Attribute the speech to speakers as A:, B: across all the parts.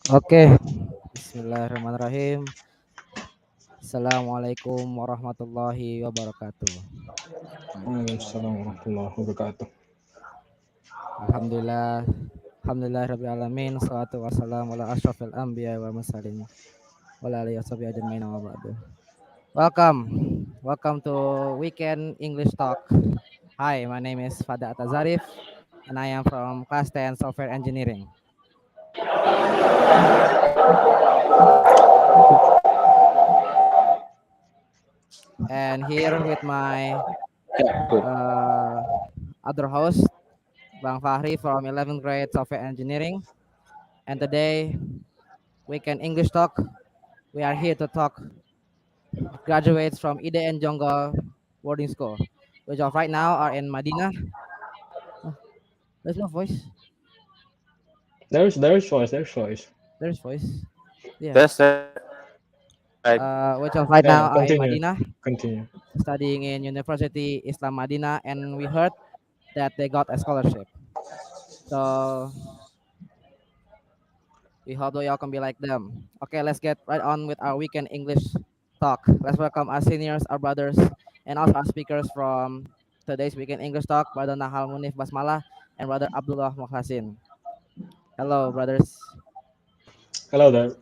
A: Oke, Bismillahirrahmanirrahim. Assalamualaikum warahmatullahi wabarakatuh.
B: Waalaikumsalam warahmatullahi wabarakatuh.
A: Alhamdulillah, Alhamdulillah alamin. Salatu wassalamu ala asyrafil anbiya wal mursalin wa ala alihi washabihi ajmain amma ba'du. Welcome, welcome to Weekend English Talk. Hi, my name is Fada Atazarif, and I am from Class 10 Software Engineering. And here with my
B: Yeah, good.
A: uh, other host, Bang Fahri from 11th grade Software Engineering. And today, Weekend English Talk, we are here to talk with graduates from Ide and Jongo boarding school, which of right now are in Madinah. Oh, there's no voice.
B: There's choice. There's choice.
A: There's voice. Yeah.
C: Test that. Right.
A: Which of right
B: Yeah,
A: now are in
B: continue.
A: Madinah,
B: Continue.
A: studying in University Islam Madinah, and we heard that they got a scholarship. So we hope that y'all can be like them. Okay, let's get right on with our weekend English talk. Let's welcome our seniors, our brothers, and also our speakers from today's weekend English talk, Brother Nahal Munif Basmala and Brother Abdullah Mukhasin. Hello, brothers.
B: Hello there.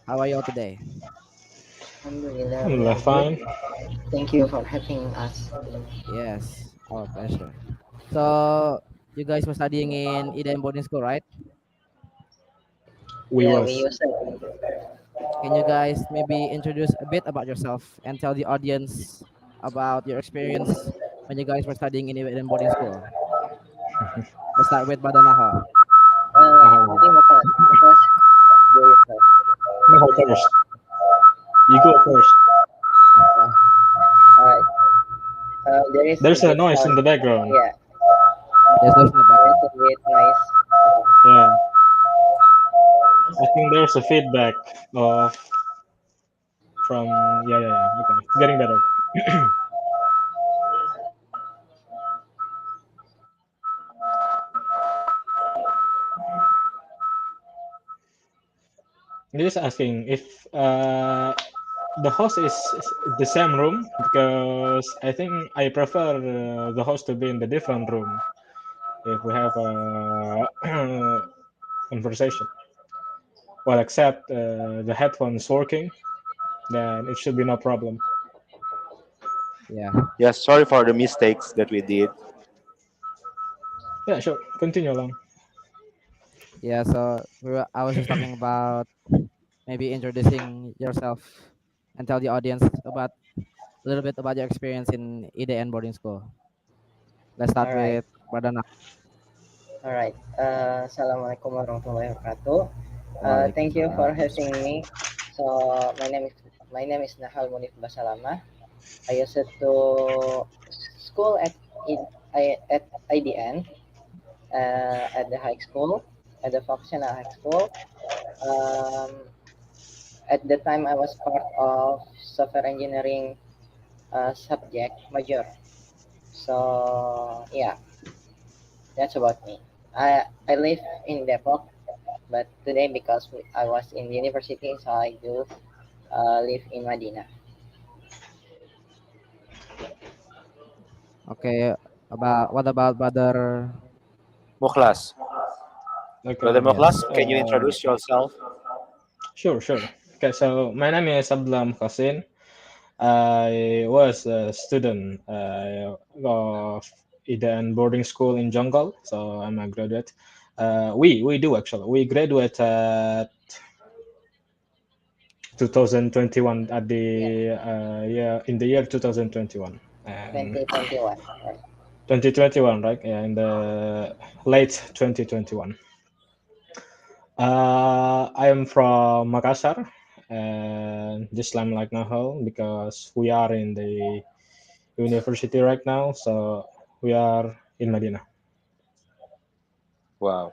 A: How are y'all today?
D: Alhamdulillah, we
B: Alhamdulillah,
D: are good.
B: fine.
D: Thank you for having us.
A: Yes, our pleasure. So, you guys were studying in Eden boarding school, right?
B: We
D: Yeah, we
B: was.
D: use it.
A: Can you guys maybe introduce a bit about yourself and tell the audience about your experience when you guys were studying in Eden boarding school? Let's start with Brother Nahal.
D: Mungkin Muklas do it first.
B: No, first. You go first.
D: Alright. There is a
B: There's a
D: bit
B: noise in
D: sound.
B: the background.
D: Yeah,
A: There's no in the
D: there is
A: background.
D: a bit noise.
B: Yeah. I think there's a feedback of from. Yeah. Okay, it's getting better. Just asking if the host is the same room because I think I prefer the host to be in the different room if we have a conversation. Well, except the headphones working, then it should be no problem.
A: Yeah.
C: Yes, sorry for the mistakes that we did.
B: Yeah, sure. Continue along.
A: Yeah, so I was just talking about maybe introducing yourself and tell the audience about a little bit about your experience in EDN boarding school. Let's start
D: Alright,
A: with Brother Nah.
D: alright. Assalamualaikum warahmatullahi wabarakatuh. Thank you for
A: Waalaikumsalam.
D: having me. So my name is Nahal Munif Basalama. I used to school at IDN at the high school, at the vocational high school. Um, at the time, I was part of software engineering subject major. So yeah, that's about me. I live in Depok, but today because I was in university, so I do live in Madinah.
A: Okay, about what about Brother?
C: Muklas. Brother
B: Okay.
C: Muklas,
A: Yes.
C: can you
B: Uh,
C: introduce yourself?
B: sure. Okay, so my name is Abdullah Mukhasin. I was a student of Eden boarding school in Jungle, so I'm a graduate. We do actually. We graduate at 2021 at
D: Yeah,
B: the in the year 2021 and
D: 2021. Right.
B: 2021, right? Yeah, in the late 2021. I am from Makassar, and just like Nahal because we are in the university right now, so we are in Madinah
C: Wow.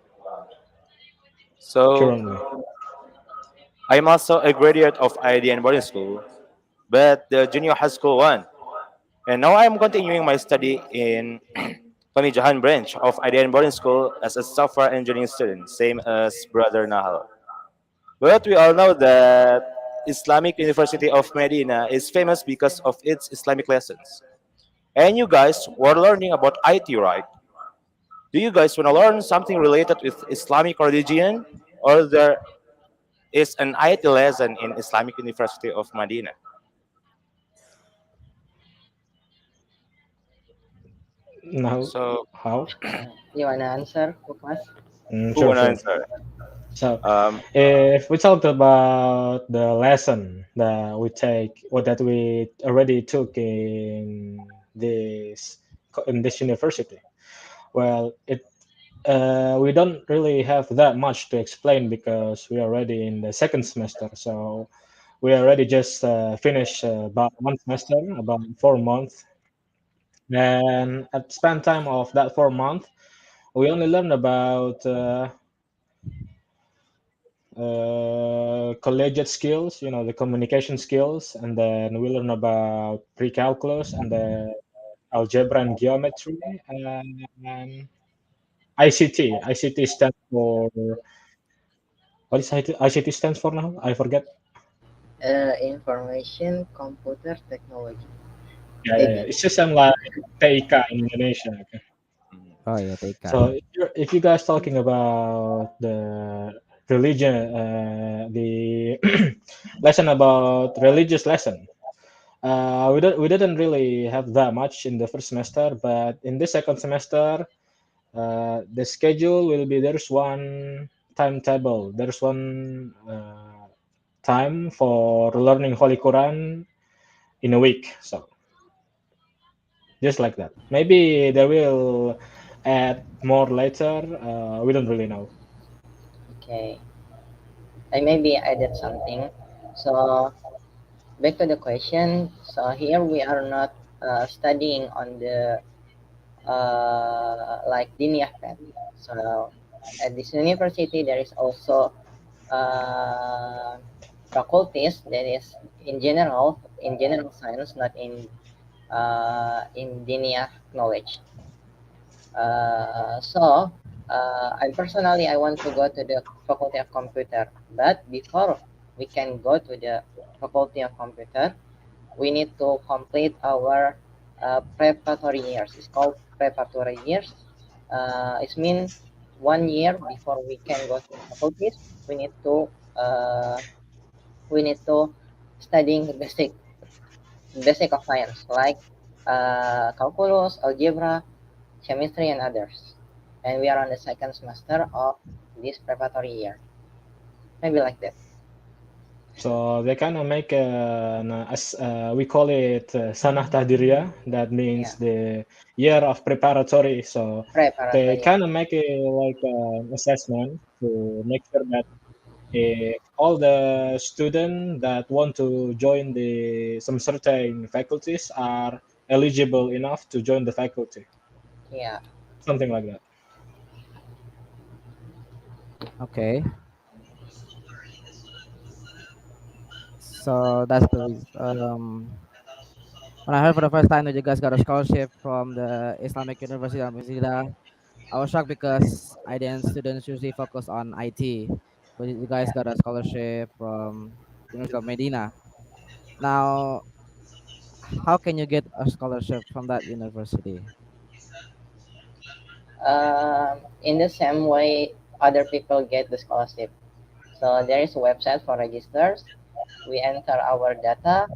C: So,
B: currently.
C: I'm also a graduate of IDN boarding school, but the junior high school one. And now I'm continuing my study in Pamijahan branch of IDN boarding school as a software engineering student, same as Brother Nahal. But we all know that Islamic University of Medina is famous because of its Islamic lessons. And you guys were learning about IT, right? Do you guys want to learn something related with Islamic religion, or there is an IT lesson in Islamic University of Medina?
B: Now,
C: So
B: how?
D: You wanna answer, Lukas?
C: who
B: Sure,
C: wanna
B: sure.
C: answer?
B: So,
C: Um,
B: if we talked about the lesson that we take or that we already took in this university, well, it we don't really have that much to explain because we are already in the second semester. So we already just finished about one semester, about 4 months. And at the span time of that 4 month, we only learned about collegiate skills, the communication skills, and then we learn about pre-calculus and the algebra and geometry and ICT. ICT stands for what is ICT stands for now? I forget.
D: Information Computer Technology.
B: Yeah, yeah, yeah.
D: Maybe.
B: It's just some like TK in Indonesia. Okay.
A: Oh yeah, TK.
B: So if you guys talking about the religion, the lesson about religious lesson, we didn't really have that much in the first semester, but in the second semester, the schedule will be there's one timetable, there's one time for learning Holy Quran in a week. So just like that. Maybe they will add more later. We don't really know.
D: Okay. I maybe added something. So back to the question. So here we are not studying on the like linear path. So at this university there is also uh, faculties that is in general science, not in linear knowledge. I personally I want to go to the faculty of computer, but before we can go to the faculty of computer, we need to complete our preparatory years. It's called preparatory years. It means 1 year before we can go to the faculties. We need to uh, we need to studying the basic of science like calculus, algebra, chemistry, and others. And we are on the second semester of this preparatory year. Maybe like that.
B: So they kind of make we call it sanah tahdiriyah. That
D: Yeah,
B: means the year of preparatory. So they
D: preparatory.
B: kind of make it like an assessment to make sure that if all the students that want to join the some certain faculties are eligible enough to join the faculty,
D: Yeah.
B: something like that.
A: Okay, so that's the reason. When I heard for the first time that you guys got a scholarship from the Islamic University of Madinah, I was shocked because IDN students usually focus on IT, but you guys
D: Yeah.
A: got a scholarship from University of Medina. Now, how can you get a scholarship from that university?
D: In the same way other people get the scholarship. So there is a website for registers. We enter our data.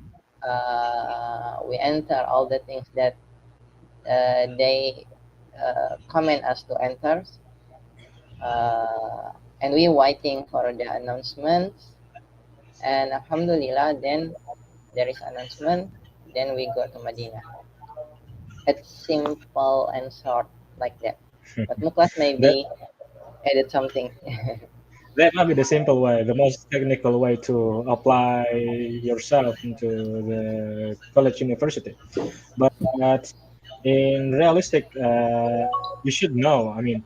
D: We enter all the things that they comment us to enter. Uh, and we waiting for the announcements. And Alhamdulillah, then there is announcement. Then we go to Medina. It's simple and short like that. But Muklas
B: That
D: maybe added something.
B: that might be the simple way, the most technical way to apply yourself into the college university. But in realistic, you should know. I mean,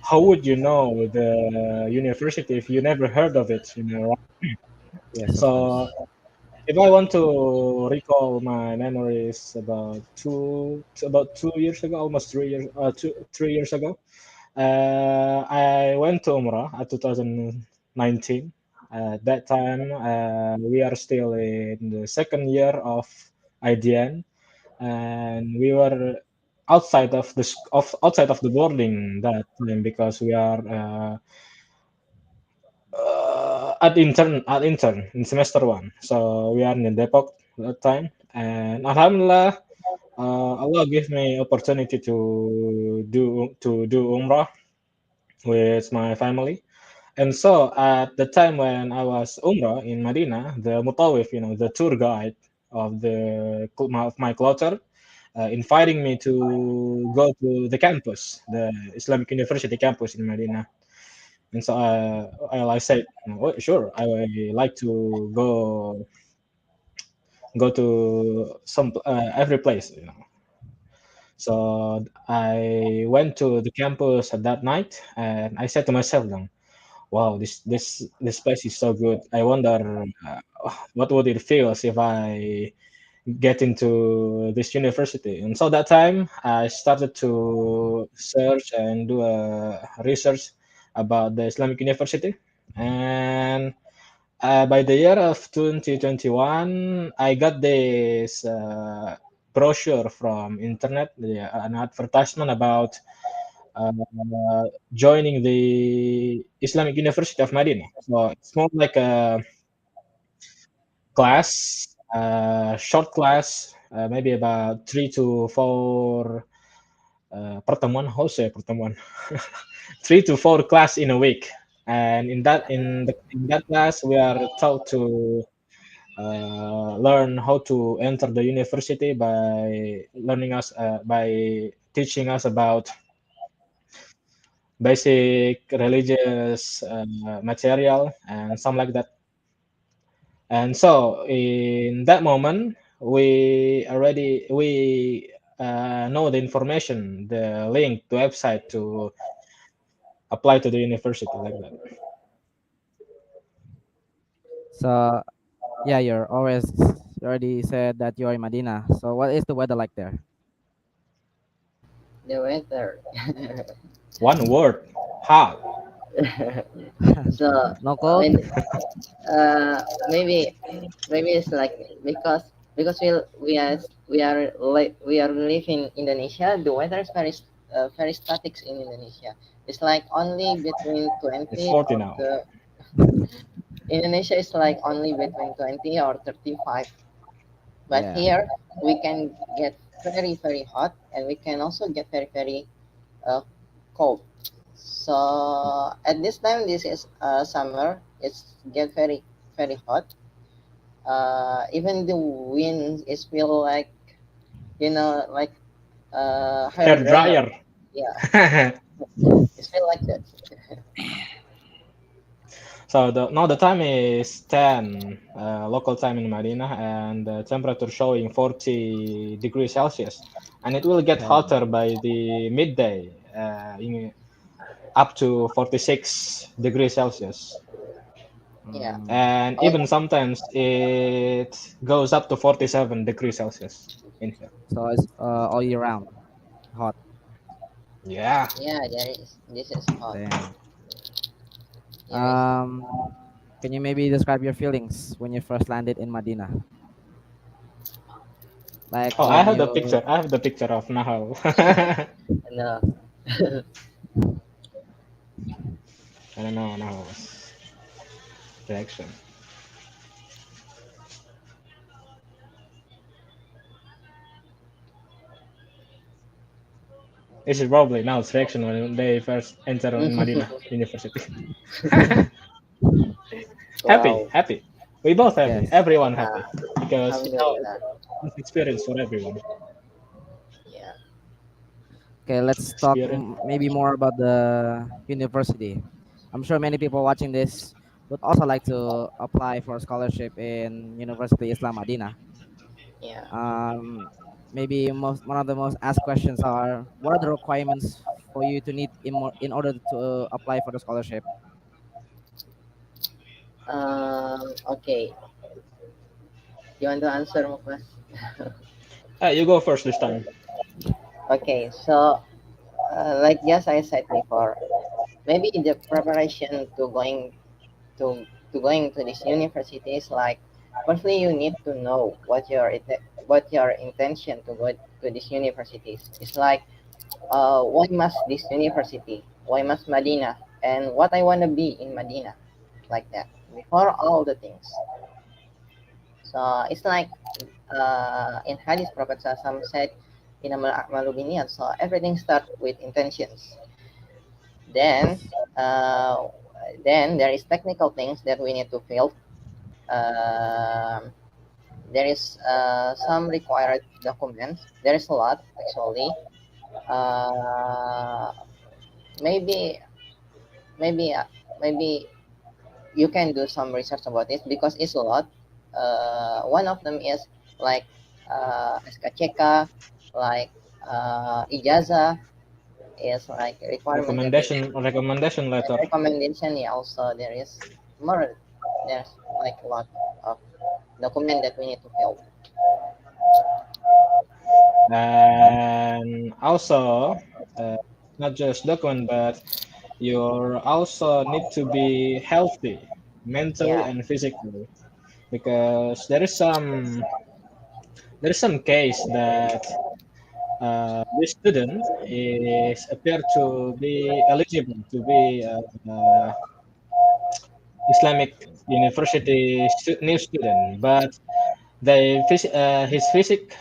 B: how would you know the university if you never heard of it? Right?
A: Yes, of
B: So
A: course.
B: if I want to recall my memories about 2 years ago, almost 3 years, 3 years ago, I went to Umrah at 2019. At that time, we are still in the second year of IDN, and we were outside of the boarding that time because we are at intern in semester one. So we are in Depok that time, and Alhamdulillah, Allah gave me opportunity to do Umrah with my family. And so at the time when I was Umrah in Madinah, the Mutawif, the tour guide of my culture, inviting me to go to the campus, the Islamic University campus in Madinah. And so I said, "Oh, sure, I would like to go to some every place. So I went to the campus at that night, and I said to myself, "Wow, this place is so good. I wonder what would it feels if I get into this university." And so that time I started to search and do a research about the Islamic University. And by the year of 2021, I got this brochure from internet, an advertisement about uh, joining the Islamic University of Madinah. So it's more like a class, short class, maybe about 3 to 4 pertemuan, how say pertemuan, 3 to 4 class in a week. And in that class, we are taught to learn how to enter the university by teaching us about basic religious material and some like that. And so in that moment, we know the information, the link to website to apply to the university like that.
A: So yeah, you already said that you're in Medina. So what is the weather like there?
D: The weather.
B: One word, hot.
D: So
A: No cold?
D: when maybe it's like because we are living in Indonesia. The weather is very static in Indonesia. It's like only between
B: It's
D: 20
B: 40
D: or
B: now.
D: the Indonesia is like only between 20 or 35. But
A: Yeah.
D: here we can get very hot, and we can also get very uh, cold. So at this time, this is summer. It's get very hot. Even the wind is feel like like hair
B: Hair
D: dryer.
B: dryer.
D: Yeah, it's feel like that.
B: So now the time is 10 local time in Marina, and the temperature showing 40 degrees Celsius, and it will get
A: 10.
B: hotter by the midday, up to 46 degrees Celsius,
D: Yeah.
A: Mm.
B: and
D: Oh
B: even sometimes it goes up to 47 degrees Celsius in here.
A: So it's all year round hot.
B: Yeah.
D: yeah, there is. This is hot.
A: Damn.
D: Here is hot.
A: Can you maybe describe your feelings when you first landed in Medina? Like
B: Oh, I
A: when
B: have the
A: you
B: picture. I have the picture of Nahal.
D: No.
B: I don't know Nahal's reaction. This is probably Nahal's reaction when they first enter in Madinah University. Happy,
D: Wow.
B: happy. We both happy.
A: yes.
B: Everyone
D: Yeah.
B: happy because
D: Alhamdulillah.
B: it's experience for everyone.
D: Yeah.
A: Okay, let's talk
B: Experience.
A: maybe more about the university. I'm sure many people watching this would also like to apply for a scholarship in University Islam Madinah.
D: Yeah.
A: Um, Maybe one of the most asked questions are, what are the requirements for you to need in order to apply for the scholarship?
D: Okay. You want to answer, Muklas?
B: You go first this time.
D: Okay. So, like just I said before, maybe the preparation to going to going to this university is like, firstly you need to know what your intention to go to this university is. It's like, why must this university? Why must Madinah? And what I want to be in Madinah, like that. Before all the things. So it's like, in Hadith Prophet Sallallahu said, "Innamal a'malu binniyat." So everything starts with intentions. Then, uh, then there is technical things that we need to fill. Um there is some required documents. There is a lot actually. Uh, maybe maybe maybe you can do some research about it because it's a lot. One of them is like, SKCK, like, ijazah is like a requirement that we
B: recommendation letter.
D: recommendation. Yeah, also there is more. There's like a lot of document that we need to fill.
B: And also, not just document, but you also need to be healthy mentally
D: Yeah,
B: and physically, because there is some case that this student is appeared to be eligible to be Islamic University new student, but his physique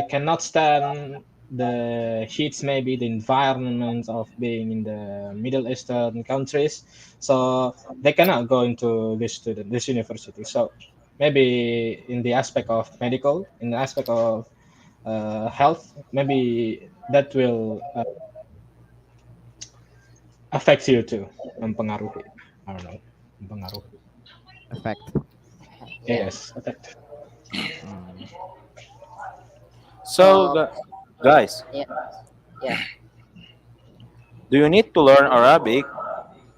B: cannot stand the heats, maybe the environment of being in the Middle Eastern countries, so they cannot go into this university. So maybe in the aspect of medical, in the aspect of health, maybe that will affect you too, mempengaruhi. I don't know, mempengaruhi.
A: Effect.
D: yeah.
B: Yes, affect.
A: Mm.
C: So,
D: So
C: guys,
D: yeah, yeah.
C: do you need to learn Arabic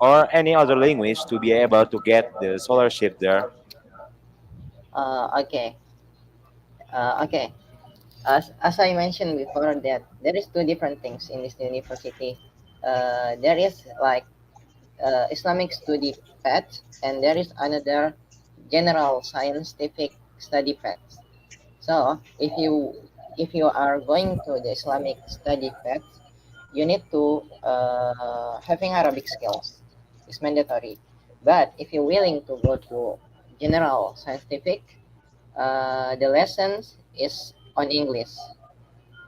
C: or any other language to be able to get the scholarship there?
D: Okay. Okay. As I mentioned before, that there is two different things in this university. There is like, Islamic study path, and there is another general scientific study path. So if you are going to the Islamic study path, you need to, having Arabic skills. It's mandatory. But if you're willing to go to general scientific, the lessons is on English.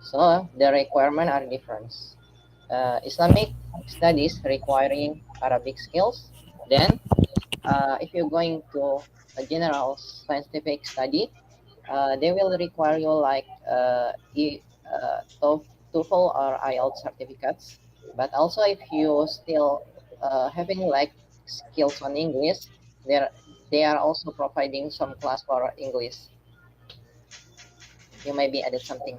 D: So the requirement are different. Islamic studies requiring Arabic skills. Then, if you're going to a general scientific study, they will require you like, TOEFL or IELTS certificates. But also, if you still, having like skills on English, there they are also providing some class for English. You maybe added something.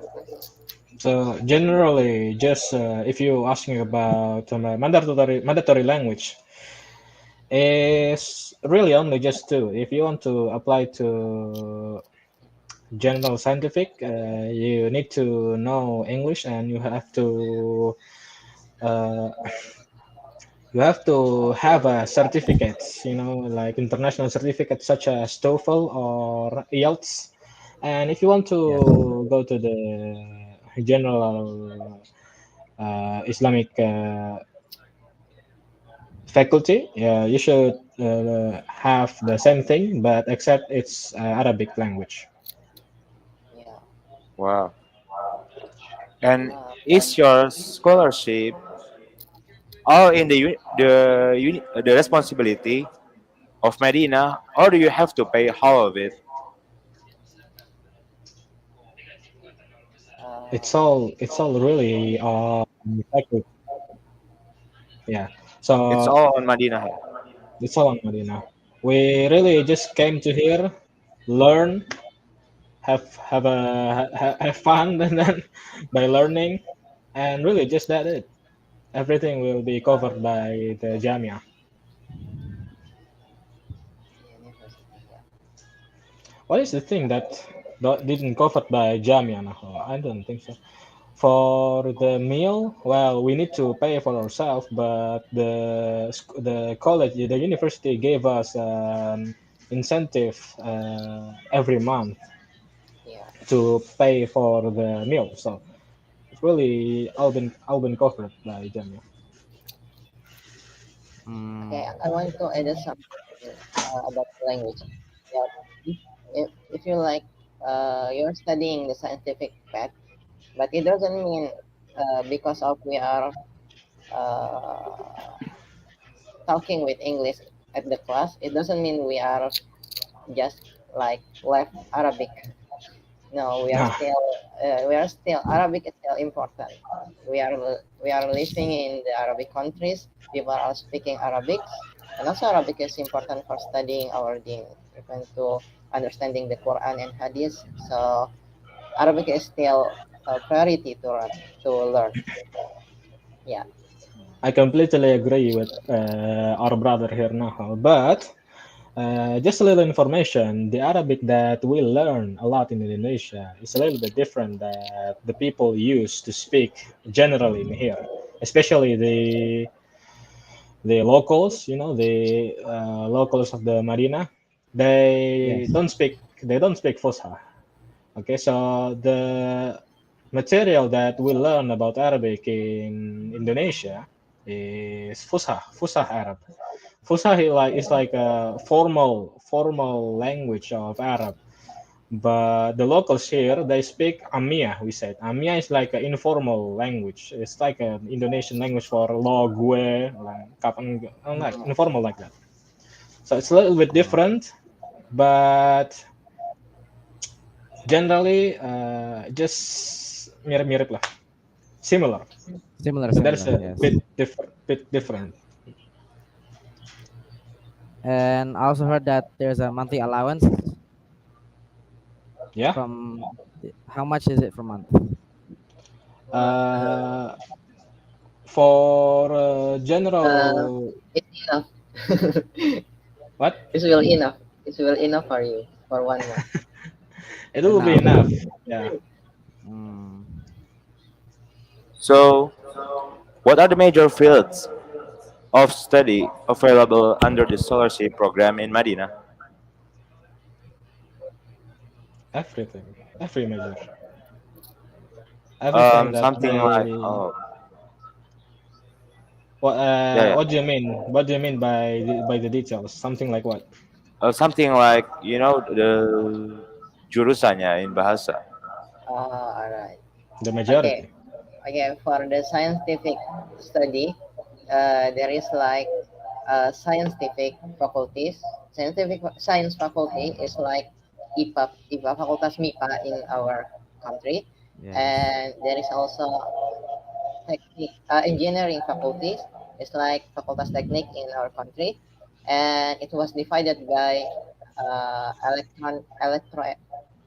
B: So generally, just if you asking about mandatory language, is really only just two. If you want to apply to general scientific, you need to know English, and uh, you have to have a certificates, like international certificates such as TOEFL or IELTS. And if you want
C: Yes.
B: to go to the general Islamic faculty, yeah, you should have the same thing, but except it's Arabic language.
D: Yeah.
C: Wow. And
D: Uh,
C: is your scholarship all in the responsibility of Medina, or do you have to pay half of it?
B: It's
D: uh,
B: all it's all really faculty. Yeah.
C: It's
B: So
C: all on Medina.
B: it's all on Madinah. We really just came to here, learn, have fun, and then by learning, and really just that it. Everything will be covered by the Jamia.
D: university. Yeah.
B: What is the thing that didn't covered by Jamia? Nah? Oh, I don't think so. For the meal, well, we need to pay for ourselves, but the college, the university gave us an incentive every month
D: Yeah.
B: to pay for the meal. So it's really all been covered by them. Yeah.
D: Okay,
A: Mm,
D: I want to add something about language. Yeah, if you like, you're studying the scientific path, but it doesn't mean because of we are uh, talking with English at the class, it doesn't mean we are just like left Arabic. No,
B: Ah,
D: we are still Arabic is still important. We are living in the Arabic countries. People are speaking Arabic, and also Arabic is important for studying our deen, even to understanding the Quran and Hadith. So Arabic is still a priority to learn. Yeah,
B: I completely agree with our brother here now. But just a little information: the Arabic that we learn a lot in Indonesia is a little bit different that the people use to speak generally in here, especially the locals. The locals of the Madinah. They
A: yes.
B: don't speak. They don't speak Fusha. Okay, so the material that we learn about Arabic in Indonesia is Fusha Arab. Fusha is like a formal language of Arab, but the locals here they speak Amia. We said Amia is like an informal language. It's like an Indonesian language for lo, gue, like kapan, like
A: Mm,
B: informal like that. So it's a little bit different, but generally just mirip-mirip lah, similar,
A: similar,
B: but there's
A: similar.
B: a
A: Yes.
B: bit different.
A: And I also heard that there's a monthly allowance
B: Yeah.
A: from. How much is it per month?
D: but
B: uh, for
D: uh,
B: general
D: it's enough.
B: what
D: It's well enough. It's well enough for you for 1 month.
B: it will be
A: Enough.
B: enough. Yeah.
A: Mm.
C: So, what are the major fields of study available under the scholarship program in Madinah?
B: Everything, every major, everything that
C: Something like
B: they what
C: yeah,
B: what do
C: yeah.
B: you mean, what do you mean by the details, something like what?
C: Something like the jurusannya in bahasa.
D: All right.
B: The
D: Okay.
B: majority.
D: Okay. For the scientific study, there is like scientific faculties. Scientific science faculty is like IPA fakultas MIPA in our country,
A: Yes.
D: and there is also engineering faculties. It's like facultas teknik in our country, and it was divided by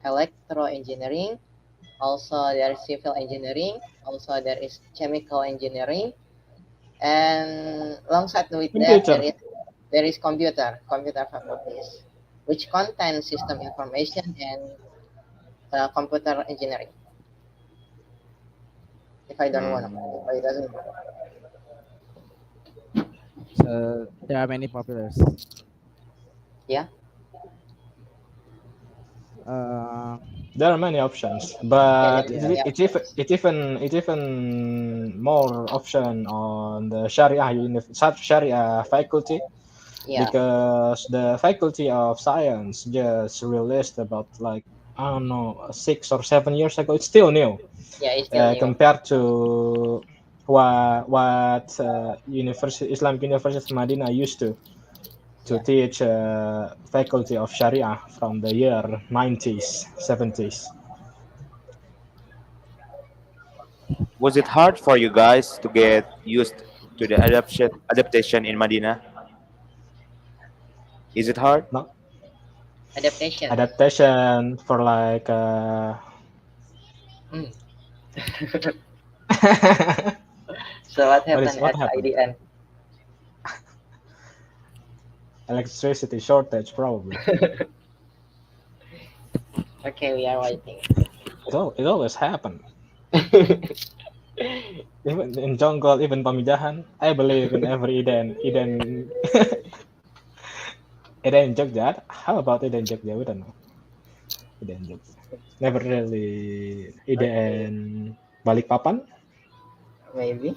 D: electro engineering. Also, there is civil engineering. Also, there is chemical engineering, and alongside with that,
B: Computer.
D: there is computer faculties, which contain system information and computer engineering. If I don't want, if
A: Mm.
D: I doesn't know,
A: So there are many populars.
D: yeah,
A: Uh,
B: There are many options,
D: yeah, there
B: but
D: are
B: it,
D: many
A: yes.
B: it, even
D: options.
B: it even it even more option on the Sharia faculty,
D: Yeah,
B: because the faculty of science just released about like I don't know 6 or 7 years ago. It's still new
D: yeah, it's still new.
B: compared to what University Islamic University of Madinah used to
D: Yeah.
B: teach faculty of Sharia from the year 90s 70s.
C: Was it hard for you guys to get used to the adaptation in Madinah? Is it hard?
B: No
D: Adaptation.
B: adaptation for like
D: Mm. So what happened
B: what
D: at
B: happened?
D: IDN?
B: Electricity shortage probably.
D: Okay, we are waiting.
B: It always happened. Even in Jonggol, even Pamijahan, I believe in every Eden, Eden Jogja. How about Eden Jogja? We don't know. Eden Jogja. Never really
D: Okay,
B: Eden Balikpapan.
D: maybe.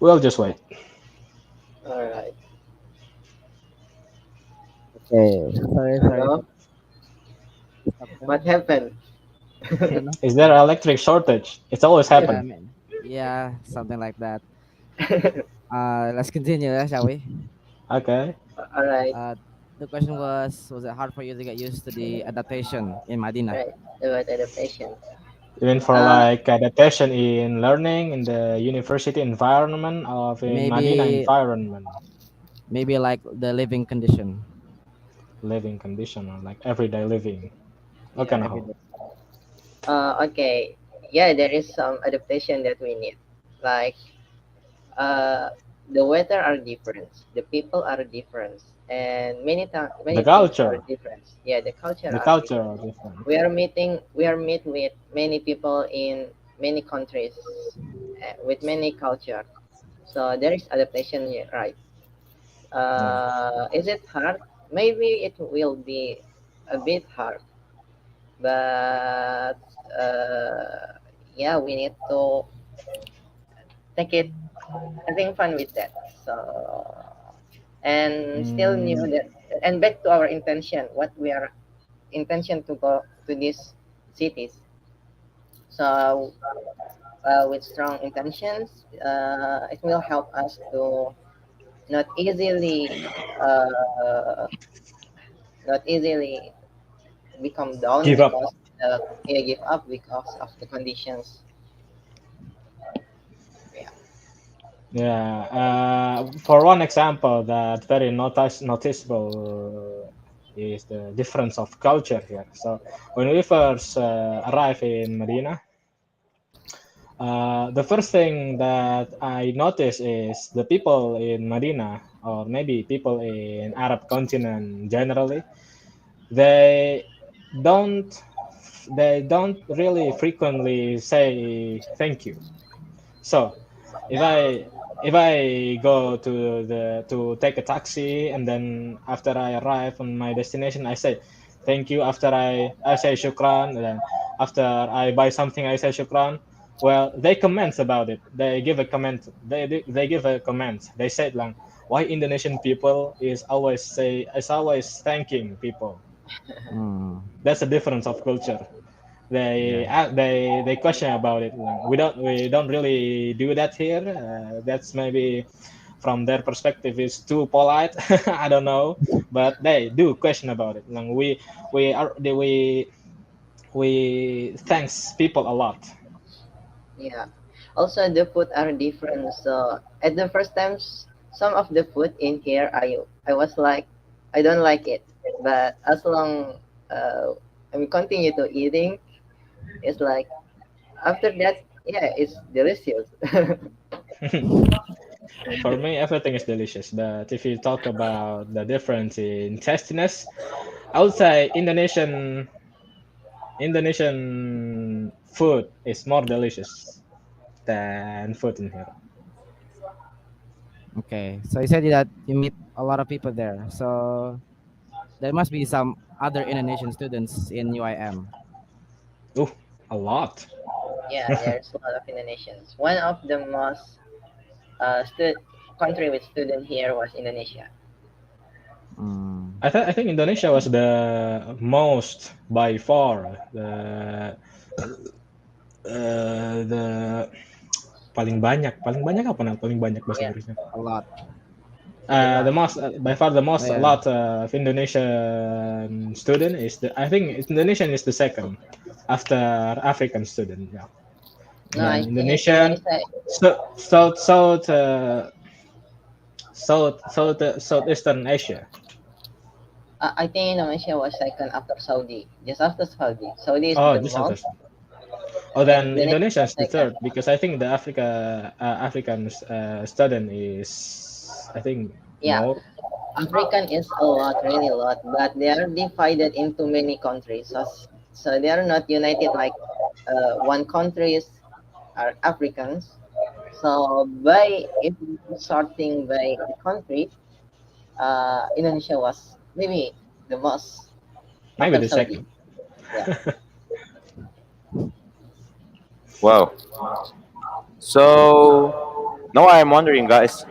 B: We'll just wait.
D: All right.
A: Okay, sorry
D: Hello.
A: for disruption.
D: What happened?
A: I don't know.
B: Is there electric shortage? It's always
A: Yeah, I
B: happened.
A: mean, yeah, something like that. Let's continue, shall we?
B: Okay.
D: All right.
A: Uh, the question was it hard for you to get used to the adaptation in Madinah?
D: Right. About adaptation.
B: Even for
D: Uh,
B: like adaptation in learning in the university environment of in Madinah
A: Maybe,
B: environment,
A: maybe like the living condition.
B: living condition or like everyday living.
A: Yeah,
B: Okay,
A: every
B: no.
A: day.
D: okay. Yeah, there is some adaptation that we need. Like, uh, the weather are different, the people are different, and
B: The
D: many things are
B: culture,
D: different. Yeah, the culture
B: the
D: are
B: culture
D: different.
B: are different.
D: We are meet with many people in many countries, with many culture. So there is adaptation here, right?
B: Yeah.
D: Is it hard? Maybe it will be a bit hard, but yeah, we need to take it having fun with that. So and still knew
B: Mm,
D: that, and back to our intention, what we are intention to go to these cities. So with strong intentions, it will help us to not easily uh, not easily become down
B: give up.
D: because yeah, give up because of the conditions. Yeah.
B: Yeah. For one example, that very noticeable is the difference of culture here. So when we first arrive in Medina, the first thing that I notice is the people in Medina, or maybe people in Arab continent generally, they don't they don't really frequently say thank you. So if I go to take a taxi, and then after I arrive on my destination I say thank you, after I say shukran, and then after I buy something I say shukran. Well, they comment about it. They give a comment. They give a comment. They said like, why Indonesian people is always thanking people.
A: Mm,
B: That's a difference of culture.
A: yeah.
B: They question about it. Like, we don't really do that here. That's maybe from their perspective is too polite. I don't know, but they do question about it. Like, we are we thanks people a lot.
D: Yeah. Also, the food are different. So at the first times, some of the food in here, I was like, I don't like it. But as long I continue to eating, it's like after that, yeah, it's delicious.
B: For me, everything is delicious. But if you talk about the difference in tastiness, I would say Indonesian food is more delicious than food in here.
A: Okay, so you said that you meet a lot of people there. So there must be some other Indonesian students in UIM.
B: Ooh, a lot.
D: Yeah, there's a lot of Indonesians. One of the most country with student here was Indonesia.
A: Mm,
B: I think Indonesia was the most by far the paling banyak apa nah paling banyak bahasa
D: Yeah,
B: Inggrisnya
A: a lot.
D: the
B: the
D: most.
B: most by far the
A: Oh,
B: most a
A: yeah.
B: lot of Indonesian student is the I think Indonesian is the second after African student, yeah.
D: No, I
B: Then
D: think
B: Indonesian,
D: Indonesia.
B: Southeastern Asia.
D: I think Indonesia was second after Saudi, just after Saudi. Saudi is
B: Oh,
D: the
B: just
D: most,
B: Southeastern. Oh,
D: and
B: then
D: Indonesia
B: Indonesia
D: was
B: is the
D: second.
B: third because I think the African student is I think
D: Yeah,
B: more.
D: African is a lot, really a lot, but they are divided into many countries. So so they are not united like one countries are Africans. So by if sorting by the country, Indonesia was maybe the most
B: Maybe
D: after
B: the
D: Saudi.
B: second.
D: Yeah.
C: Wow. So now I'm wondering, guys,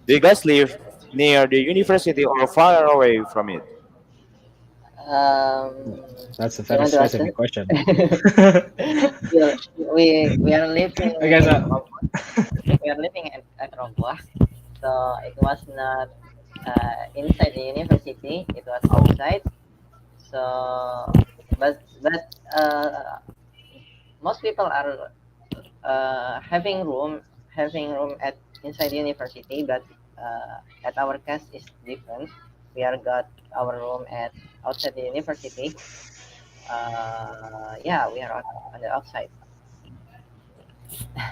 C: do you guys live near the university or far away from it?
D: Um,
B: That's a
D: you
B: very
D: want to ask
B: specific
D: that?
B: question.
D: Yeah, we are living
B: Okay,
D: in
B: so
D: Rob- we are living at Roboa, so it was not inside the university. It was outside. So, but most people are having room at inside the university, but at our case is different. We are got our room at outside the university. Yeah, we are on the outside.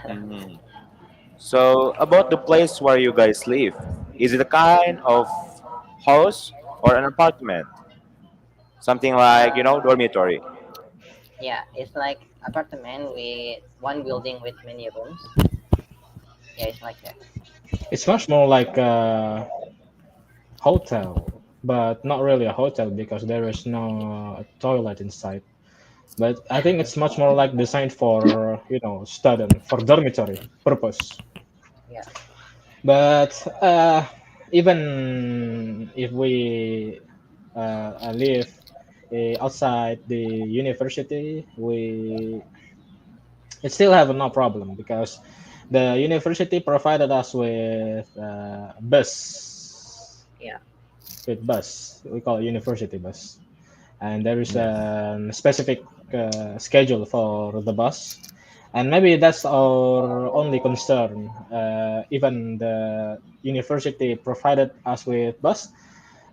C: Mhm. So about the place where you guys live, is it a kind of house or an apartment? Something like,
D: Uh,
C: dormitory.
D: yeah, it's like apartment with one building with many rooms. Yeah, it's like that.
B: it's much more like a hotel, but not really a hotel because there is no toilet inside. But I think it's much more like designed for student for dormitory purpose.
D: Yeah,
B: But even if we live outside the university, we it still have no problem because the university provided us with
D: yeah,
B: bus. We call it university bus, and there is
A: Yes.
B: a specific schedule for the bus. And maybe that's our only concern. Even the university provided us with bus.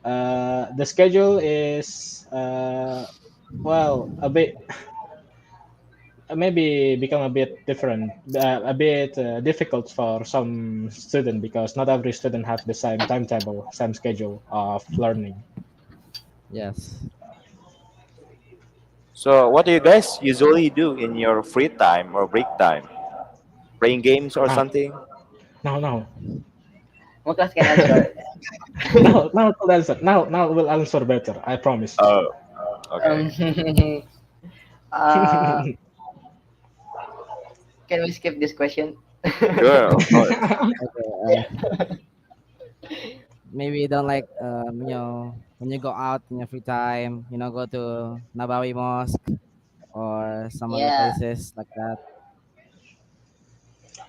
B: The schedule is well a bit maybe become a bit different, a bit difficult for some student because not every student have the same timetable, same schedule of learning.
A: Yes.
C: So what do you guys usually do in your free time or break time? Playing games or
B: Now,
C: something?
B: now,
D: Muklas can answer.
B: now, we'll answer. Now we'll answer better. I promise.
C: Oh, okay.
D: um, uh, can we skip this question?
C: Sure, of course.
A: Okay. Maybe you don't like when you go out in your free time, go to Nabawi Mosque or some other
D: Yeah,
A: places like that.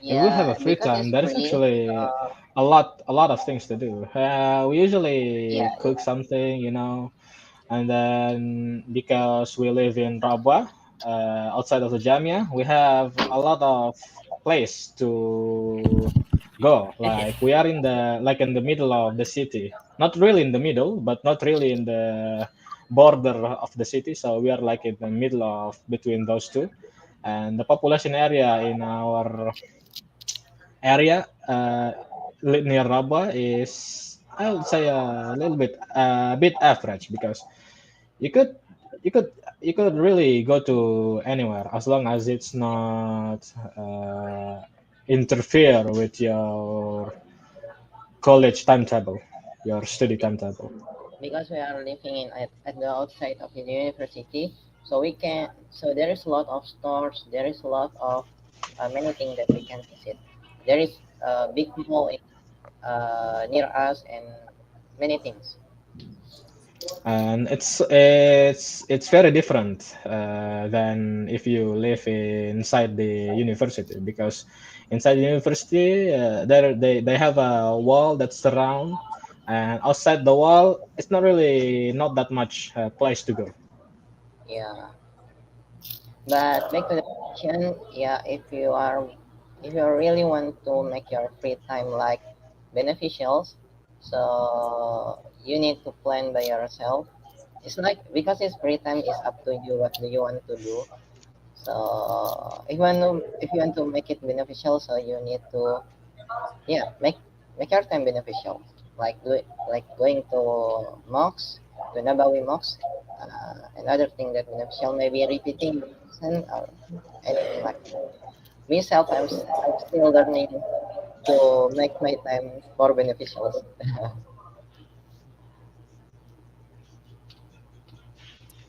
B: If we have a
D: yeah,
B: free
D: because
B: time,
D: it's
B: there is
D: free.
B: actually a lot of things to do. We
D: Yeah,
B: usually cook
D: yeah,
B: something, and then because we live in Rabwa, outside of the Jamia, we have a lot of place to go. Like we are in the middle of the city, not really in the middle, but not really in the border of the city. So we are like in the middle of between those two, and the population area in our area near Rabwa is, I would say, a bit average because you could you could you could really go to anywhere as long as it's not interfere with your college timetable, your study timetable.
D: because we are living at the outside of the university, so we can. So there is a lot of stores. There is a lot of many things that we can visit. There is a big mall near us and many things.
B: And it's very different than if you live inside the university because inside the university they have a wall that's surround, and outside the wall it's not that much place to go.
D: Yeah. But back to the question, yeah, if you really want to make your free time like beneficials, so you need to plan by yourself. It's like because it's free time is up to you what do you want to do. So if you want to make it beneficial, so you need to yeah make your time beneficial. Like going to mosques, to Nabawi Mosque. Another thing that shall maybe repeating or anything like that. Myself, I'm still learning to make my time more beneficial.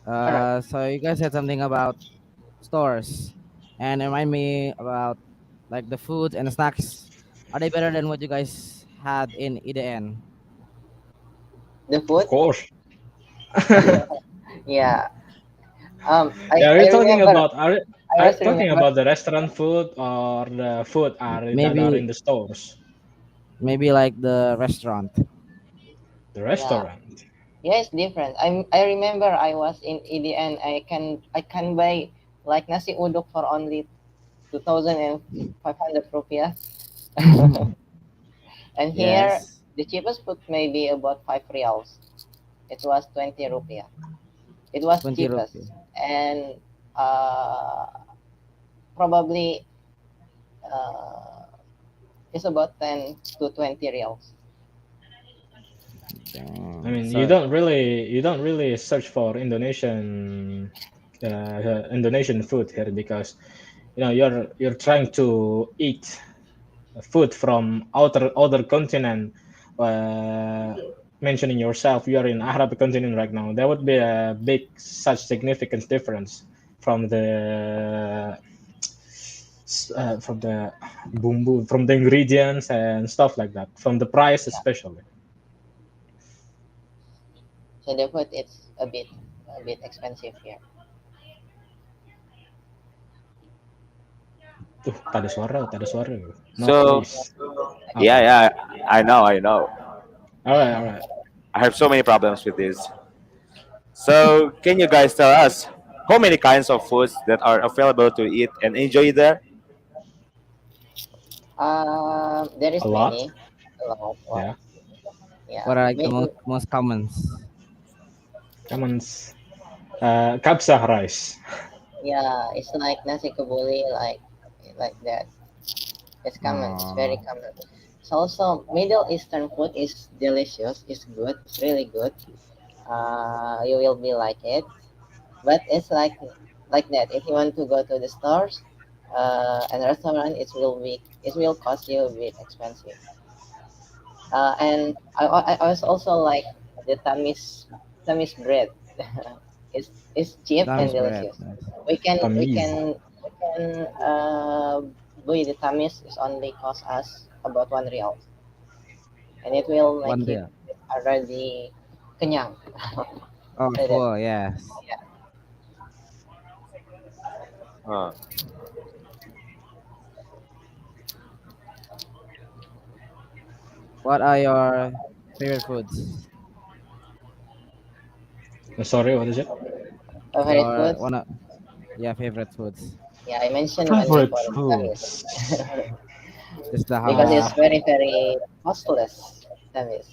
D: All right.
A: So you guys said something about stores, and remind me about like the food and the snacks. Are they better than what you guys had in EDN?
D: The
B: Of
D: food,
B: course.
D: yeah.
B: Yeah,
D: I remember. I
B: are you
D: was
B: talking
D: remember.
B: about the restaurant food or the food that are
A: Maybe
B: in the stores?
A: maybe like the restaurant.
B: The
D: Yeah,
B: restaurant.
D: yeah, it's different. I remember I was in EDN. I can buy like nasi uduk for only 2,500 rupiah, and here
A: Yes,
D: the cheapest food may be about 5 reals. It was 20 rupiah. It was
A: 20 rupees.
D: cheapest, and uh, probably uh, it's about 10 to 20 reals.
B: I
A: Damn.
B: mean,
A: So
B: you don't really search for Indonesian food here because you're trying to eat food from other continent. Uh, Mentioning yourself, you are in Arab continent right now. There would be a big such significant difference from the bumbu, from the ingredients and stuff like that, from the price
D: Yeah,
B: especially.
D: so the food it's a bit expensive here.
B: Tak ada suara. No,
C: So
B: please.
C: yeah,
B: Okay.
C: yeah, I know.
B: All right, all right.
C: I have so many problems with this. So can you guys tell us how many kinds of foods that are available to eat and enjoy there?
D: There
B: A
D: is
B: lot.
D: many. A lot. What?
B: Yeah.
D: Yeah.
A: what are like the most commons?
B: Commons. Kapsah rice.
D: Yeah, it's like nasi kebuli, like that. It's common. It's very
A: Oh,
D: common. It's also Middle Eastern food is delicious. It's good. It's really good. You will be like it. But it's like that. If you want to go to the stores, and restaurant, it will cost you a bit expensive. And I was also like the tamis bread. It's cheap and
A: Dami's bread.
D: delicious.
A: Nice.
D: We can we
B: Tamiz.
D: can we can buy the tamis is only cost us about 1 real, and it will
A: One
D: make you
A: day.
D: already kenyang.
A: Oh,
D: Say that.
A: full. Yes.
D: Yeah.
C: Uh,
A: What are your favorite foods?
B: Sorry, what is it?
D: Favorite
A: Your
D: foods.
A: one of yeah favorite foods.
D: Yeah, I mentioned only
B: Favorite
D: for tamis
B: foods.
A: Just the
D: because
A: hummus.
D: it's
B: Uh,
D: very very costless. Tamis.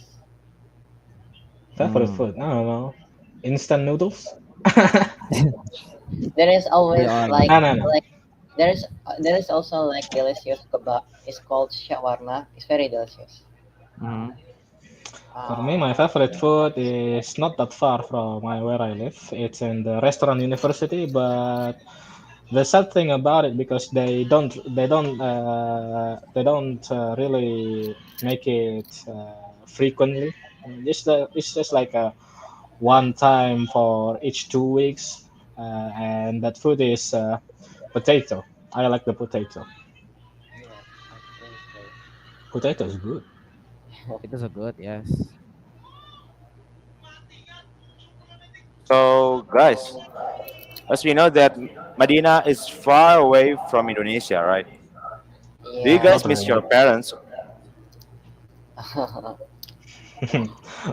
B: Favorite
A: Mm.
B: food. I don't know. Instant noodles.
D: There is
A: We
D: always
A: all
D: like
B: No, no, no.
D: like there is also like delicious kebab. It's called shawarma. It's very delicious.
A: mm-hmm.
B: For me, my
D: Uh,
B: favorite food is not that far from where I live. It's in the restaurant university, but the sad thing about it because they don't really make it frequently. It's just like a one time for each 2 weeks, and that food is potato. I like the potato.
D: yeah, okay.
B: Potato is good.
A: It is a good yes.
C: so guys, as we know that Madinah is far away from Indonesia, right? Do you
D: Yeah.
C: guys
B: Not
C: miss your
B: really.
C: parents?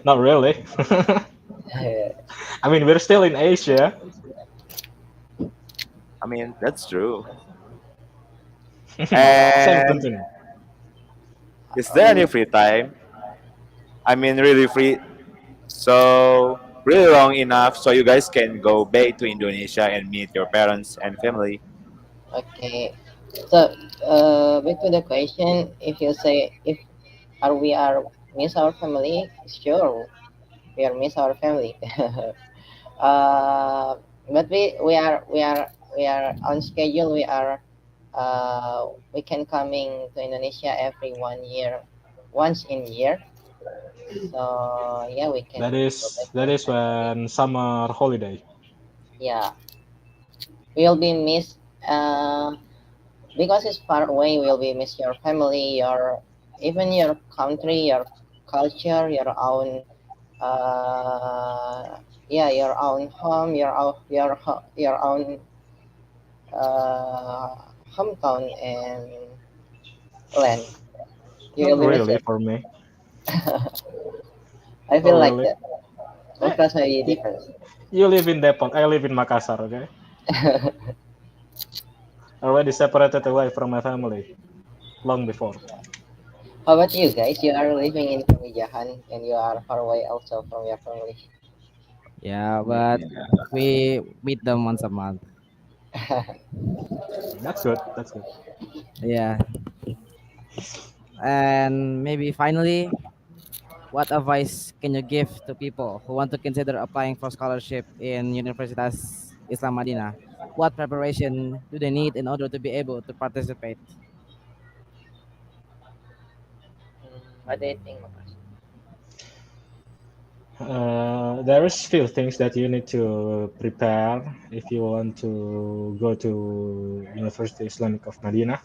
B: Not really. I mean, we're still in Asia.
C: I mean, that's true.
B: Same
C: And
B: continent.
C: is there any
D: um,
C: free time? I mean, really free. So really long enough so you guys can go back to Indonesia and meet your parents and family.
D: okay. So, back to the question. If you say if are we are miss our family, sure. we are miss our family. uh, but we are on schedule. We can coming to Indonesia every 1 year, once in year. So yeah, we can
B: That
D: go back
B: is
D: to
B: that
D: our
B: is
D: family.
B: when summer holiday.
D: Yeah, we'll be miss. Because it's far away, we'll be miss your family, your even your country, your culture, your own yeah, your own home, your own uh, hometown and land. You
B: Not
D: will be miss
B: really
D: it.
B: for me.
D: I
B: Not
D: feel like
B: really.
D: that. Of
B: Eh,
D: course, maybe
B: y-
D: different.
B: You live in Depok. I live in Makassar. Okay, already separated away from my family long before.
D: How about you guys? You are living in Pamijahan and you are far away also from your family.
A: Yeah, but we meet them once a month.
B: That's good. That's good.
A: Yeah, and maybe finally, what advice can you give to people who want to consider applying for scholarship in Universitas Islam Madinah? What preparation do they need in order to be able to participate?
D: What do you think, Makas?
B: There is few things that you need to prepare if you want to go to University Islamic of Madinah.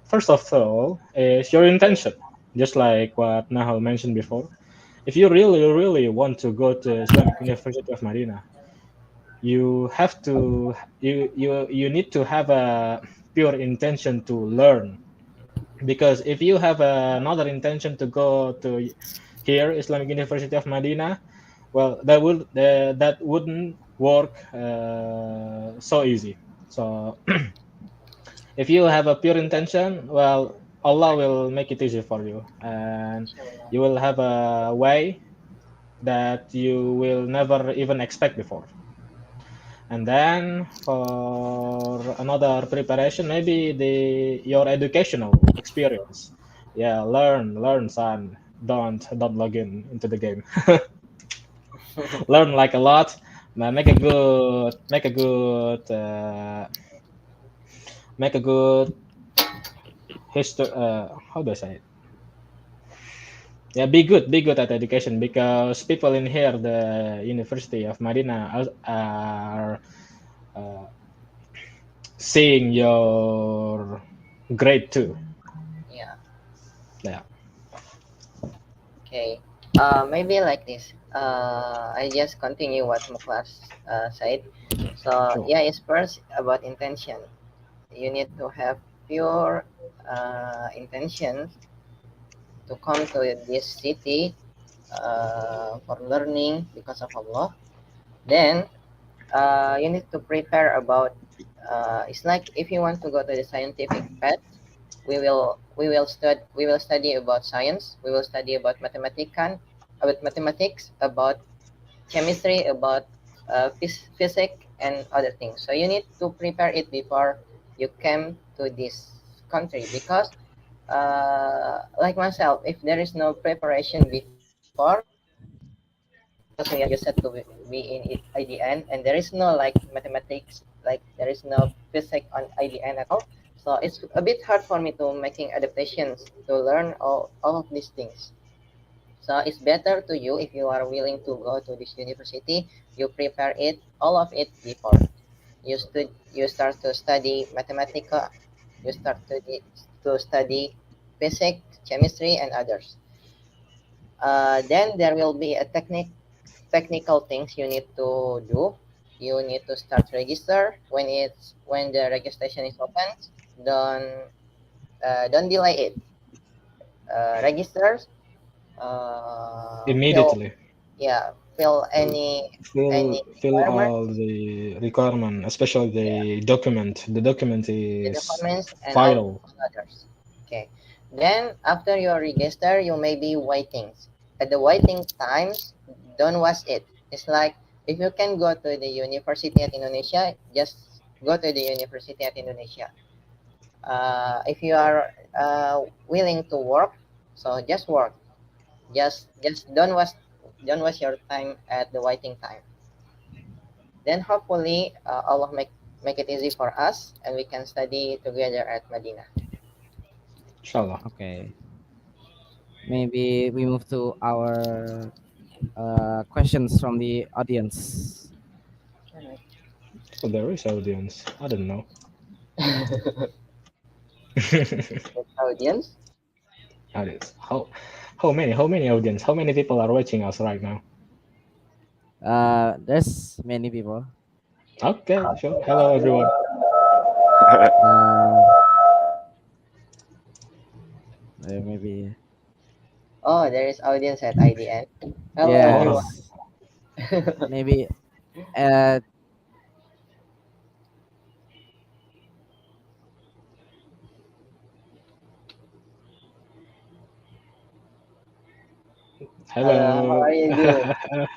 B: First of all, is your intention. Just like what Nahal mentioned before, if you really want to go to Islamic University of Madinah, you have to you need to have a pure intention to learn. Because if you have another intention to go to here Islamic University of Madinah, well, that wouldn't work so easy. So if you have a pure intention, well, Allah will make it easy for you, and
D: Inshallah.
B: you will have a way that you will never even expect before. And then for another preparation, maybe the your educational experience. Yeah, learn, son. Don't log in into the game. Learn like a lot. Make a good history. How do I say it? Yeah, be good at education, because people in here, the University of Madinah, are uh, seeing your grade too.
D: Yeah.
B: Yeah,
D: Okay. Maybe like this. I just continue what Muklas said. So
B: sure.
D: yeah, it's first about intention. You need to have pure intentions to come to this city for learning because of Allah. Then you need to prepare about. It's like if you want to go to the scientific path, we will study about science. We will study about mathematics, about chemistry, about physics, and other things. So you need to prepare it before you came to this country because, like myself, if there is no preparation before, because we are used to be in it IDN, and there is no like mathematics, like there is no physics on IDN at all. So it's a bit hard for me to making adaptations to learn all of these things. So it's better to you if you are willing to go to this university, you prepare it, all of it before. You start to study mathematics, you start to study physics, chemistry, and others. Then there will be a technical things you need to do. You need to start register when the registration is open. Don't don't delay it. Register. Fill
B: Immediately.
D: yeah fill any
B: Fill
D: requirement,
B: all the requirement, especially the document. The document
D: the
B: is
D: documents, and all
B: vital.
D: others. Okay. Then after you register, you may be waiting. At the waiting times, don't waste it. It's like if you can go to the university at Indonesia, just go to the university at Indonesia. If you are willing to work, so just work. Just don't waste your time at the waiting time. Then hopefully Allah make it easy for us and we can study together at Madinah.
B: Inshallah.
A: Okay. Maybe we move to our questions from the audience.
D: Alright.
B: So there is audience. I don't know.
D: Audience.
B: Audience. How many audience? How many people are watching us right now?
A: There's many people.
B: Okay, sure. Hello everyone.
A: Uh, maybe
D: Oh, there is audience at IDN. Hello
B: Wow.
D: everyone.
A: yes. Maybe uh,
D: Hello, how
B: Hello.
D: are you doing?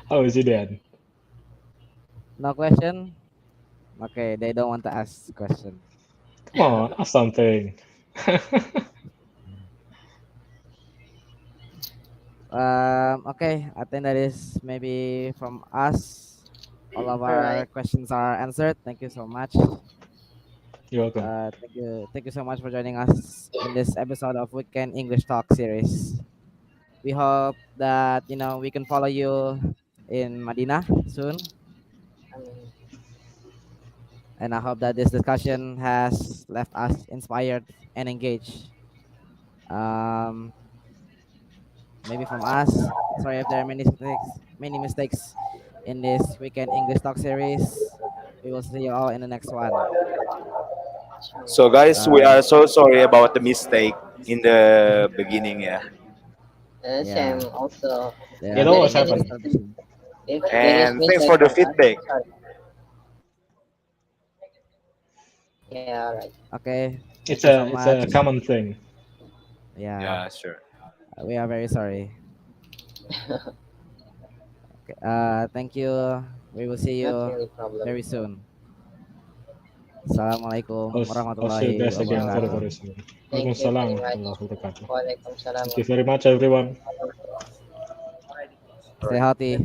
B: How is it then?
A: no question. Okay, they don't want to ask question.
B: Come on, ask something.
A: Okay, I think that is maybe from us. All of
D: All
A: our
D: right.
A: questions are answered. Thank you so much.
B: You're welcome.
A: Thank you so much for joining us in this episode of Weekend English Talk series. We hope that we can follow you in Madinah soon,
D: Um,
A: and I hope that this discussion has left us inspired and engaged. Um, Maybe from us. Sorry if there are many mistakes in this Weekend English Talk series. We will see you all in the next one.
C: So guys, we
A: Uh,
C: are so sorry about the mistake in the beginning, yeah.
D: Same
A: yeah,
D: also.
A: there
B: It
D: If
A: are
D: there
B: always
D: is
A: many
D: any
B: happen.
D: mistake,
A: disturbance.
D: if there is
C: And thanks
D: mistake
C: for the
D: from us,
C: feedback.
D: sorry. Yeah, right.
A: Okay, thank
B: It's
A: you so
B: a it's
A: much.
B: a common thing.
A: Yeah,
C: Yeah, sure.
A: we are very sorry. Okay, thank you. We will see
D: Not
A: you
D: really problem.
A: very soon. Assalamualaikum
B: I'll see you
A: warahmatullahi
B: guys again very
A: wabarakatuh.
D: Uh,
B: very soon.
D: Thank you
B: Waalaikumsalam
D: very
B: warahmatullahi
D: much.
B: wabarakatuh.
D: Waalaikumsalam.
B: Thank you very much everyone.
A: Stay healthy.